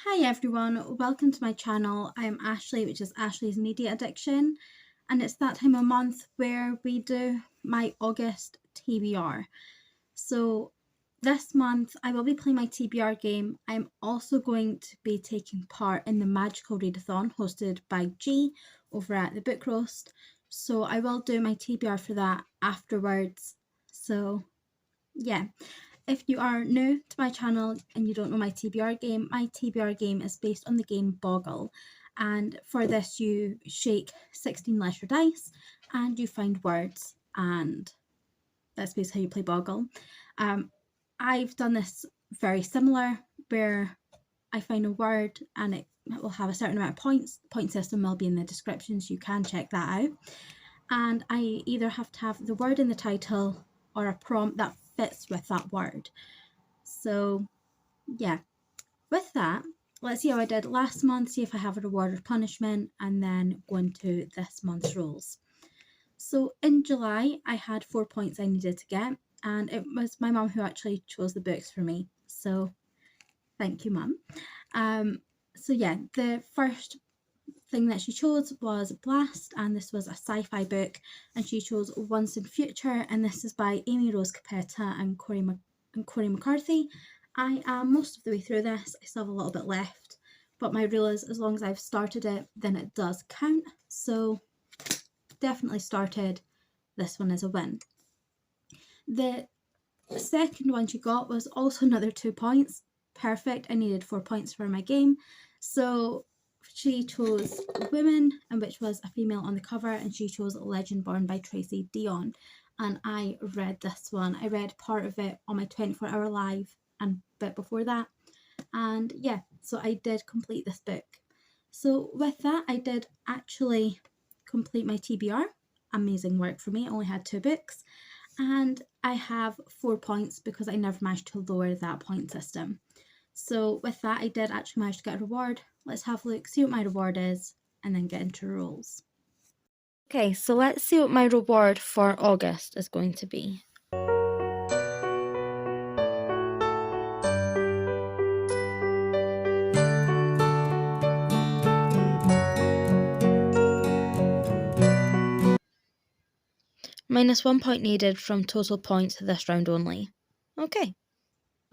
Hi everyone, welcome to my channel. I'm Ashley, which is Ashley's Media Addiction, and it's that time of month where we do my August TBR. So this month I will be playing my TBR game. I'm also going to be taking part in the Magical Readathon hosted by G over at the Book Roast. So I will do my TBR for that afterwards. So yeah. If you are new to my channel and you don't know my TBR game is based on the game Boggle. And for this, you shake 16 lesser dice and you find words, and that's basically how you play Boggle. I've done this very similar, where I find a word and it will have a certain amount of points. The point system will be in the description, so you can check that out. And I either have to have the word in the title or a prompt that fits with that word. So yeah, with that, let's see how I did last month, see if I have a reward or punishment, and then go into this month's rules. So in July, I had 4 points I needed to get, and it was my mum who actually chose the books for me. So thank you, Mum. So yeah, the first thing that she chose was Blast, and this was a sci-fi book, and she chose Once in Future, and this is by Amy Rose Capetta and Corey McCarthy. I am most of the way through this. I still have a little bit left, but my rule is as long as I've started it, then it does count. So definitely started. This one is a win. The second one she got was also another 2 points. Perfect. I needed 4 points for my game. So she chose Women, and which was a female on the cover, and she chose Legend Born by Tracy Dion. And I read this one. I read part of it on my 24-hour live and a bit before that. And yeah, so I did complete this book. So with that, I did actually complete my TBR. Amazing work for me. I only had 2 books. And I have 4 points because I never managed to lower that point system. So with that, I did actually manage to get a reward. Let's have a look, see what my reward is, and then get into rules. Okay, so let's see what my reward for August is going to be. -1 point needed from total points this round only.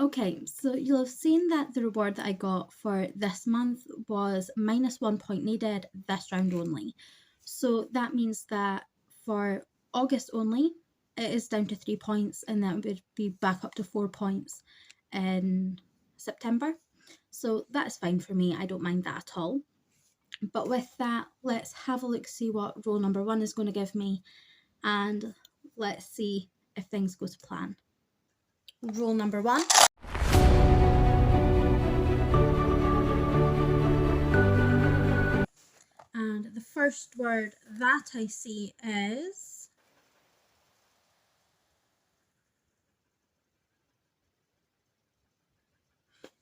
Okay, so you'll have seen that the reward that I got for this month was -1 point needed this round only. So that means that for August only, it is down to 3 points, and that would be back up to 4 points in September. So that's fine for me. I don't mind that at all. But with that, let's have a look, see what rule number 1 is going to give me, and let's see if things go to plan. Rule number 1. And the first word that I see is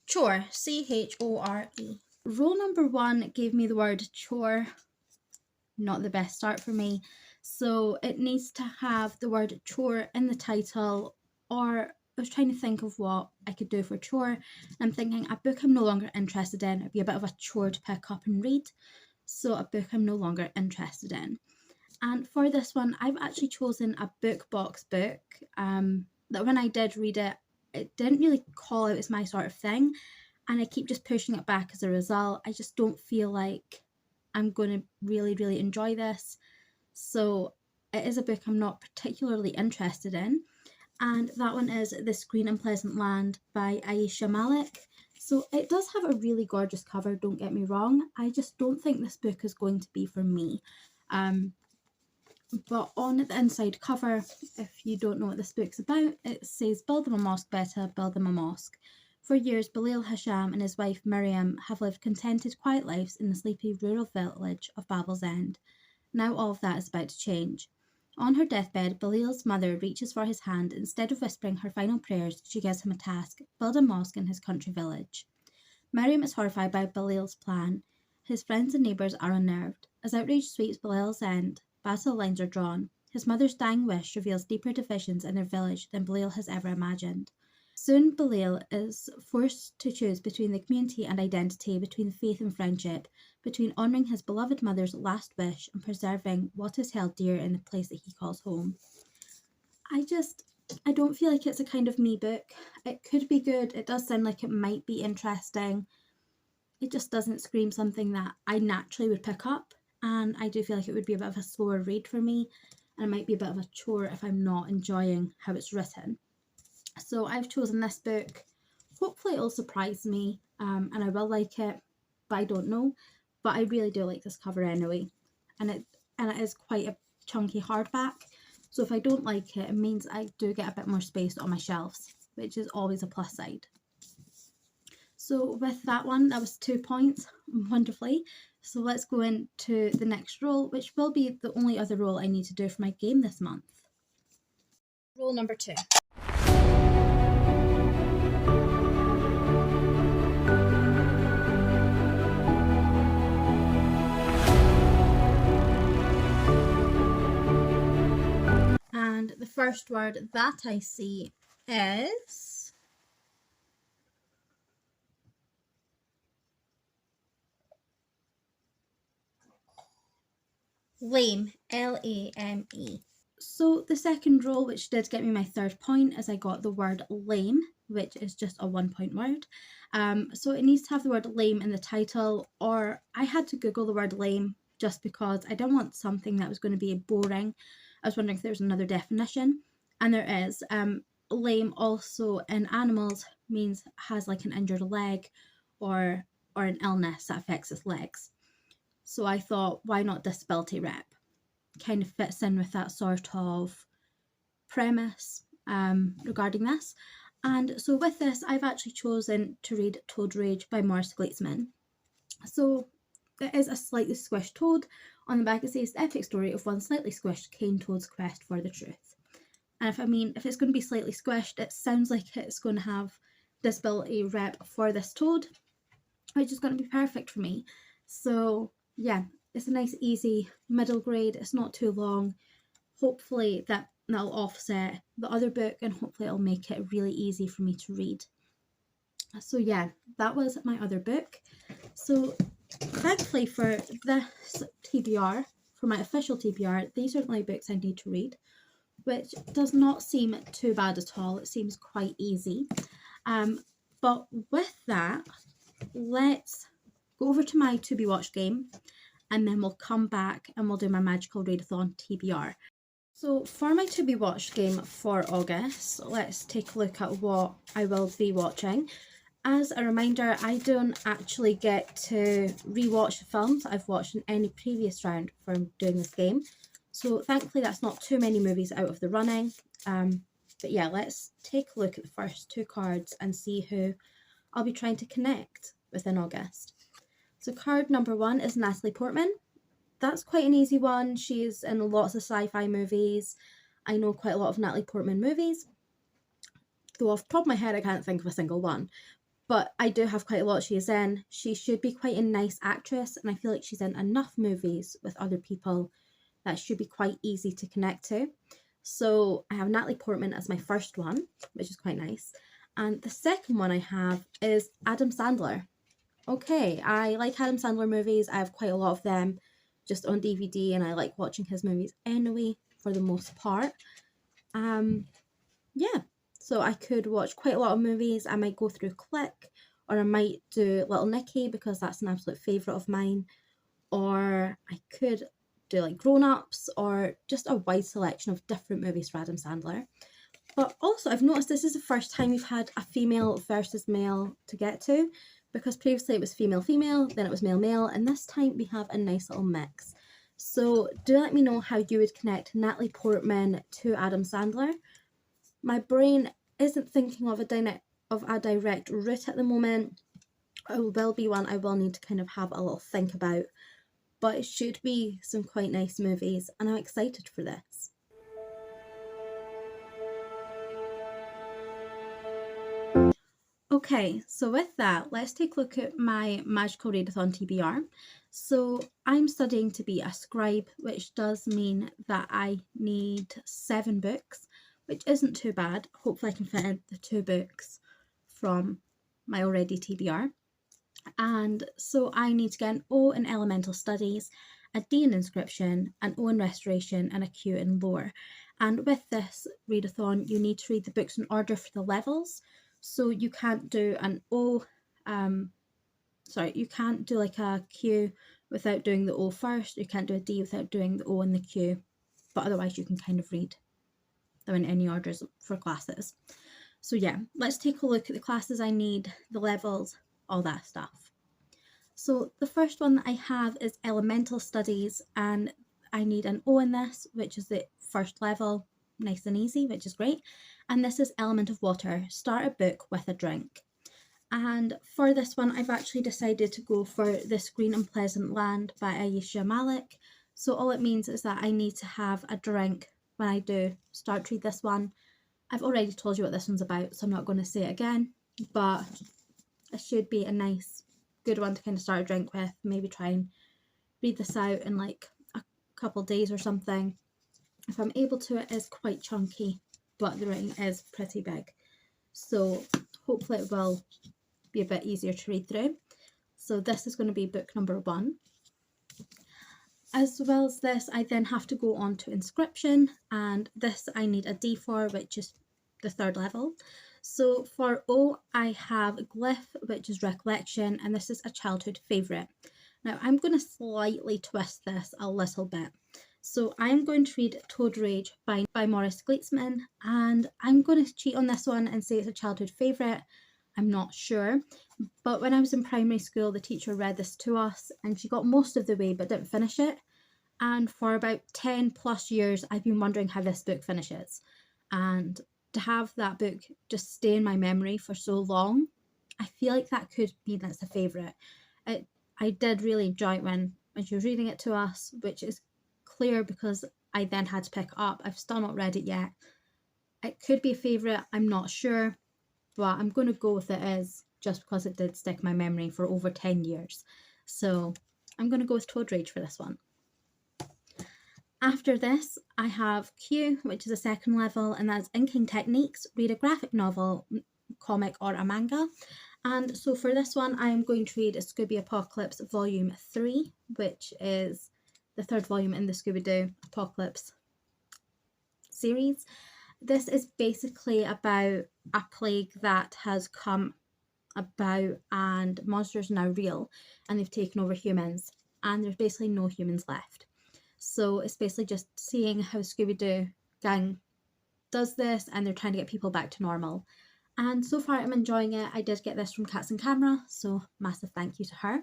chore, C-H-O-R-E. Rule number 1 gave me the word chore. Not the best start for me. So it needs to have the word chore in the title, or I was trying to think of what I could do for chore. I'm thinking a book I'm no longer interested in. It'd be a bit of a chore to pick up and read. So a book I'm no longer interested in. And for this one, I've actually chosen a book box book that when I did read it, it didn't really call out as my sort of thing. And I keep just pushing it back as a result. I just don't feel like I'm going to really enjoy this. So it is a book I'm not particularly interested in. And that one is This Green and Pleasant Land by Aisha Malik. So it does have a really gorgeous cover, don't get me wrong. I just don't think this book is going to be for me. But on the inside cover, if you don't know what this book's about, it says, "Build them a mosque better, build them a mosque." For years, Balil Hasham and his wife Miriam have lived contented, quiet lives in the sleepy rural village of Babel's End. Now all of that is about to change. On her deathbed, Balil's mother reaches for his hand. Instead of whispering her final prayers, she gives him a task: build a mosque in his country village. Miriam is horrified by Balil's plan. His friends and neighbours are unnerved. As outrage sweeps Balil's End, battle lines are drawn. His mother's dying wish reveals deeper divisions in their village than Balil has ever imagined. Soon Belial is forced to choose between the community and identity, between faith and friendship, between honouring his beloved mother's last wish and preserving what is held dear in the place that he calls home. I don't feel like it's a kind of me book. It could be good. It does sound like it might be interesting. It just doesn't scream something that I naturally would pick up. And I do feel like it would be a bit of a slower read for me. And it might be a bit of a chore if I'm not enjoying how it's written. So I've chosen this book. Hopefully it'll surprise me and I will like it, but I don't know. But I really do like this cover anyway. And it is quite a chunky hardback. So if I don't like it, it means I do get a bit more space on my shelves, which is always a plus side. So with that one, that was 2 points, wonderfully. So let's go into the next roll, which will be the only other roll I need to do for my game this month. Roll number 2. And the first word that I see is lame, L-A-M-E. So the second roll, which did get me my 3rd point, is I got the word lame, which is just a 1-point word. So it needs to have the word lame in the title, or I had to Google the word lame just because I didn't want something that was going to be boring. I was wondering if there was another definition, and there is. Lame also in animals means has like an injured leg or an illness that affects its legs. So I thought, why not disability rep? Kind of fits in with that sort of premise regarding this. And so with this, I've actually chosen to read Toad Rage by Morris Gleitzman. So it is a slightly squished toad. On the back it says, the epic story of one slightly squished cane toad's quest for the truth. And if it's going to be slightly squished, it sounds like it's going to have disability rep for this toad, which is going to be perfect for me. So yeah, it's a nice easy middle grade. It's not too long. Hopefully that'll offset the other book, and hopefully it'll make it really easy for me to read. So yeah, that was my other book. So thankfully for this TBR, for my official TBR, these are my books I need to read, which does not seem too bad at all. It seems quite easy. But with that, let's go over to my to be watched game, and then we'll come back and we'll do my Magical Readathon TBR. So for my to be watched game for August, let's take a look at what I will be watching. As a reminder, I don't actually get to rewatch the films I've watched in any previous round from doing this game. So thankfully that's not too many movies out of the running. But yeah, let's take a look at the first 2 cards and see who I'll be trying to connect with in August. So card number 1 is Natalie Portman. That's quite an easy one. She's in lots of sci-fi movies. I know quite a lot of Natalie Portman movies. Though off the top of my head, I can't think of a single one. But I do have quite a lot she is in. She should be quite a nice actress, and I feel like she's in enough movies with other people that should be quite easy to connect to. So I have Natalie Portman as my first one, which is quite nice. And the second one I have is Adam Sandler. Okay, I like Adam Sandler movies. I have quite a lot of them just on DVD, and I like watching his movies anyway for the most part. Yeah, so I could watch quite a lot of movies. I might go through Click, or I might do Little Nicky because that's an absolute favourite of mine, or I could do like Grown Ups, or just a wide selection of different movies for Adam Sandler. But also I've noticed this is the first time we've had a female versus male to get to, because previously it was female, then it was male, and this time we have a nice little mix. So do let me know how you would connect Natalie Portman to Adam Sandler. My brain isn't thinking of a direct route at the moment. It will be one I will need to kind of have a little think about, but it should be some quite nice movies, and I'm excited for this. Okay, so with that, let's take a look at my Magical Readathon TBR. So I'm studying to be a scribe, which does mean that I need 7 books, which isn't too bad. Hopefully I can fit in the 2 books from my already TBR. And so I need to get an O in Elemental Studies, a D in Inscription, an O in Restoration, and a Q in Lore. And with this readathon, you need to read the books in order for the levels. So you can't do an O, you can't do like a Q without doing the O first. You can't do a D without doing the O and the Q. But otherwise you can kind of read them in any orders for classes. So yeah, let's take a look at the classes I need, the levels, all that stuff. So the first one that I have is Elemental Studies, and I need an O in this, which is the first level, nice and easy, which is great. And this is Element of Water, start a book with a drink. And for this one, I've actually decided to go for This Green and Pleasant Land by Aisha Malik. So all it means is that I need to have a drink when I do start to read this one. I've already told you what this one's about, so I'm not going to say it again, but it should be a nice, good one to kind of start a drink with. Maybe try and read this out in like a couple days or something. If I'm able to, it is quite chunky, but the writing is pretty big. So hopefully it will be a bit easier to read through. So this is going to be book number 1. As well as this, I then have to go on to Inscription, and this I need a D for, which is the 3rd level. So for O, I have Glyph, which is Recollection, and this is a childhood favourite. Now I'm going to slightly twist this a little bit. So I'm going to read Toad Rage by Maurice Gleitzman, and I'm going to cheat on this one and say it's a childhood favourite. I'm not sure, but when I was in primary school, the teacher read this to us and she got most of the way but didn't finish it. And for about 10 plus years, I've been wondering how this book finishes. And to have that book just stay in my memory for so long, I feel like that could mean that's a favourite. I did really enjoy it when she was reading it to us, which is clear because I then had to pick it up. I've still not read it yet. It could be a favourite, I'm not sure, but I'm going to go with it as just because it did stick in my memory for over 10 years. So I'm going to go with Toad Rage for this one. After this, I have Q, which is a 2nd level, and that's Inking Techniques, read a graphic novel, comic, or a manga. And so for this one, I am going to read Scooby Apocalypse Volume 3, which is the 3rd volume in the Scooby-Doo Apocalypse series. This is basically about a plague that has come about and monsters are now real and they've taken over humans and there's basically no humans left. So it's basically just seeing how Scooby-Doo gang does this and they're trying to get people back to normal. And so far I'm enjoying it. I did get this from Cats and Camera, so massive thank you to her.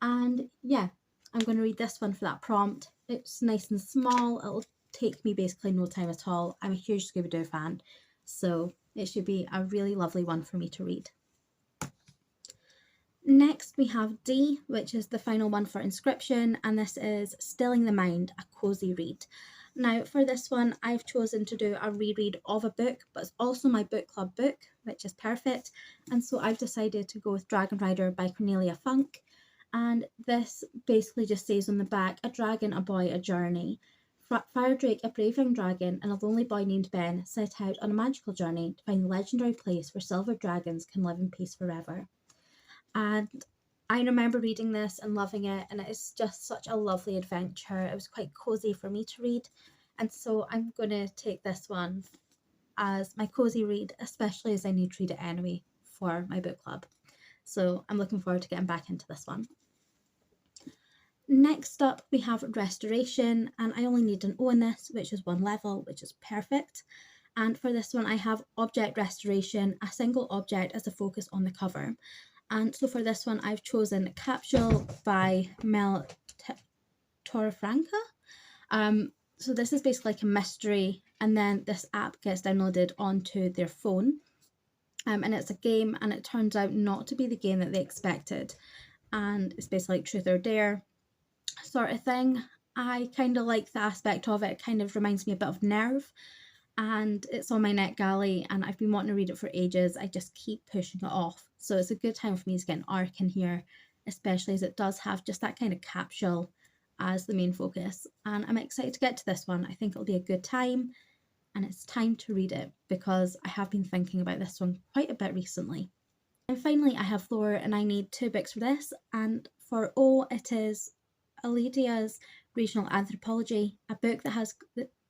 And yeah, I'm going to read this one for that prompt. It's nice and small. It'll take me basically no time at all. I'm a huge Scooby-Doo fan, so it should be a really lovely one for me to read. Next we have D, which is the final one for Inscription, and this is Stilling the Mind, a cozy read. Now for this one, I've chosen to do a reread of a book, but it's also my book club book, which is perfect. And so I've decided to go with Dragon Rider by Cornelia Funk. And this basically just says on the back, a dragon, a boy, a journey. Firedrake, a brave young dragon, and a lonely boy named Ben set out on a magical journey to find the legendary place where silver dragons can live in peace forever. And I remember reading this and loving it, and it is just such a lovely adventure. It was quite cozy for me to read, and so I'm going to take this one as my cozy read, especially as I need to read it anyway for my book club. So I'm looking forward to getting back into this one. Next up we have Restoration, and I only need an O in this, which is 1 level, which is perfect. And for this one I have Object Restoration, a single object as a focus on the cover. And so for this one, I've chosen Capsule by Mel Torrefranca. So this is basically like a mystery, and then this app gets downloaded onto their phone. And it's a game, and it turns out not to be the game that they expected. And it's basically like truth or dare sort of thing. I kind of like the aspect of it. It kind of reminds me a bit of Nerve. And it's on my NetGalley and I've been wanting to read it for ages. I just keep pushing it off. So it's a good time for me to get an arc in here, especially as it does have just that kind of capsule as the main focus. And I'm excited to get to this one. I think it'll be a good time. and it's time to read it because I have been thinking about this one quite a bit recently. And finally, I have Floor, and I need 2 books for this. And for O, it is Aledia's Regional Anthropology, a book that has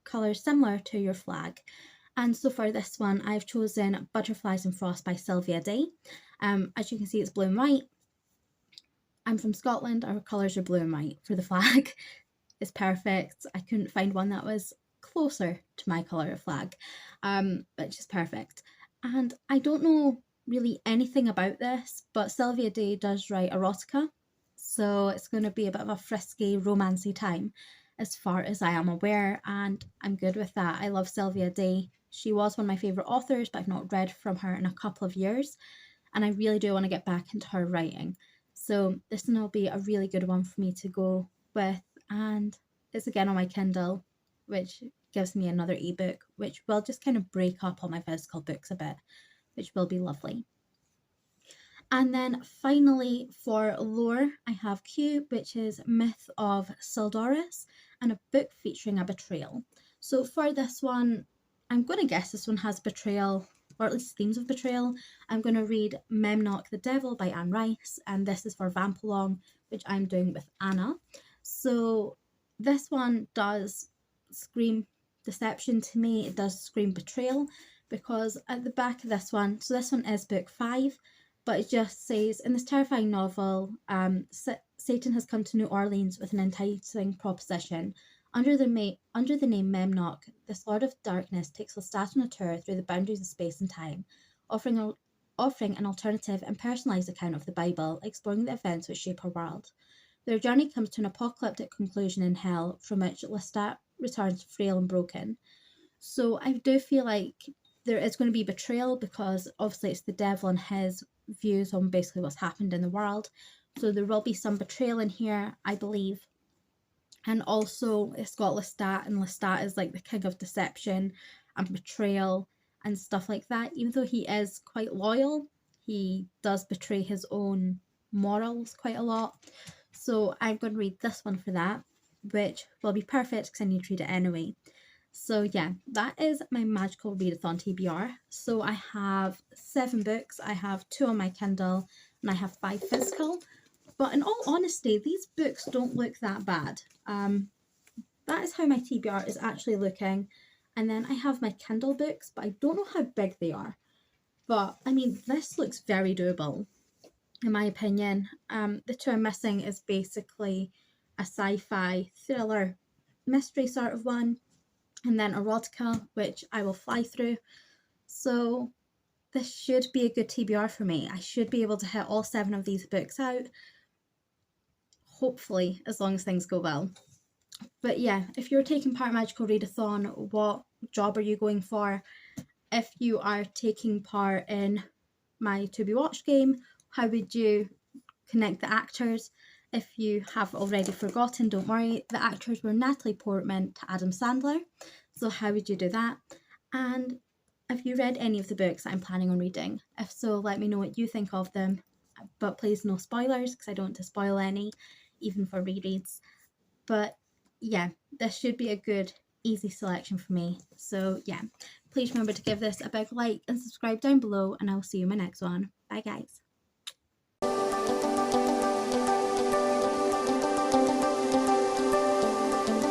colours similar to your flag. And so for this one, I've chosen Butterflies and Frost by Sylvia Day. As you can see, it's blue and white. I'm from Scotland, our colours are blue and white for the flag. It's perfect. I couldn't find one that was closer to my colour of flag, which is perfect. And I don't know really anything about this, but Sylvia Day does write erotica, so it's going to be a bit of a frisky, romancy time as far as I am aware, and I'm good with that. I love Sylvia Day. She was one of my favourite authors, but I've not read from her in a couple of years, and I really do want to get back into her writing. So this one will be a really good one for me to go with, and it's again on my Kindle, which gives me another ebook, which will just kind of break up all my physical books a bit, which will be lovely. And then finally for lore, I have Q, which is Myth of Sildorus, and a book featuring a betrayal. So for this one, I'm going to guess this one has betrayal, or at least themes of betrayal. I'm going to read Memnoch the Devil by Anne Rice, and this is for Vampalong, which I'm doing with Anna. So this one does scream deception to me. It does scream betrayal, because at the back of this one, so this one is book 5, but it just says, in this terrifying novel, Satan has come to New Orleans with an enticing proposition. Under the name Memnoch, this Lord of Darkness takes Lestat on a tour through the boundaries of space and time, offering an alternative and personalised account of the Bible, exploring the events which shape our world. Their journey comes to an apocalyptic conclusion in hell, from which Lestat returns frail and broken. So I do feel like there is going to be betrayal, because obviously it's the devil and his views on basically what's happened in the world. So there will be some betrayal in here, I believe. And also it's got Lestat, and Lestat is like the king of deception and betrayal and stuff like that. Even though he is quite loyal, he does betray his own morals quite a lot. So I'm going to read this one for that, which will be perfect because I need to read it anyway. So yeah, that is my Magical Readathon TBR. So I have 7 books, I have 2 on my Kindle, and I have 5 physical. But in all honesty, these books don't look that bad. That is how my TBR is actually looking. And then I have my Kindle books, but I don't know how big they are. But I mean, this looks very doable, in my opinion. The 2 I'm missing is basically a sci-fi thriller mystery sort of one, and then erotica, which I will fly through. So this should be a good TBR for me. I should be able to hit all 7 of these books out, hopefully, as long as things go well. But yeah, if you're taking part in Magical Readathon, what job are you going for? If you are taking part in my To Be Watched game, how would you connect the actors? If you have already forgotten, don't worry, the actors were Natalie Portman to Adam Sandler. So how would you do that? And have you read any of the books that I'm planning on reading? If so, let me know what you think of them. But please no spoilers, because I don't want to spoil any, even for rereads. But yeah, this should be a good, easy selection for me. So yeah, please remember to give this a big like and subscribe down below, and I'll see you in my next one. Bye guys.